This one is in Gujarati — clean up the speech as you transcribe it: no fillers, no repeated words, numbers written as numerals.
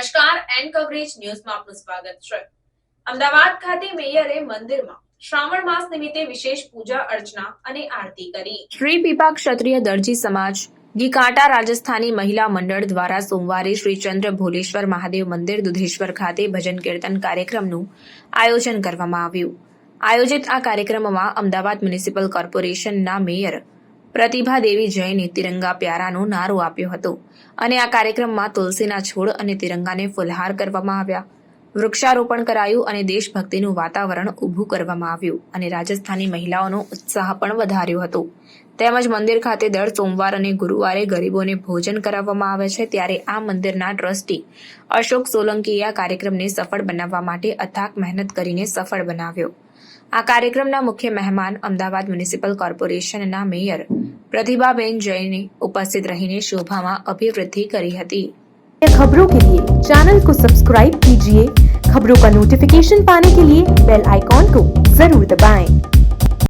નમસ્કાર, એન કવરેજ ન્યૂઝમાં આપનું સ્વાગત છે. અમદાવાદ ખાતે મેયરે મંદિરમાં શ્રાવણ માસ નિમિત્તે વિશેષ પૂજા અર્ચના અને આરતી કરી. શ્રી પીપા ક્ષત્રિય દરજી સમાજ ગીકાંટા રાજસ્થાની મહિલા મંડળ દ્વારા સોમવારે શ્રી ચંદ્ર ભોલેશ્વર મહાદેવ મંદિર દુધેશ્વર ખાતે ભજન કીર્તન કાર્યક્રમનું આયોજન કરવામાં આવ્યું. આયોજિત આ કાર્યક્રમમાં અમદાવાદ મ્યુનિસિપલ કોર્પોરેશનના મેયર પ્રતિભા દેવી જૈને તિરંગા પ્યારાનો નારો આપ્યો હતો અને આ કાર્યક્રમમાં તુલસીના છોડ અને તિરંગાને ફુલહાર કરવામાં આવ્યા. વૃક્ષારોપણ કરાયું અને દેશભક્તિનું વાતાવરણ ઊભું કરવામાં આવ્યું અને રાજસ્થાની મહિલાઓનો ઉત્સાહ પણ વધાર્યો હતો. તેમજ મંદિર ખાતે દર સોમવાર અને ગુરુવારે ગરીબોને ભોજન કરાવવામાં આવે છે. ત્યારે આ મંદિરના ટ્રસ્ટી અશોક સોલંકીએ આ કાર્યક્રમને સફળ બનાવવા માટે અથાક મહેનત કરીને સફળ બનાવ્યો. આ કાર્યક્રમના મુખ્ય મહેમાન અમદાવાદ મ્યુનિસિપલ કોર્પોરેશનના મેયર प्रतिभाबेन जैन उपस्थित रहीने शोभा में अभिवृद्धि करी હતી. खबरों के लिए चैनल को सब्सक्राइब कीजिए. खबरों का नोटिफिकेशन पाने के लिए बेल आइकॉन को जरूर दबाएं.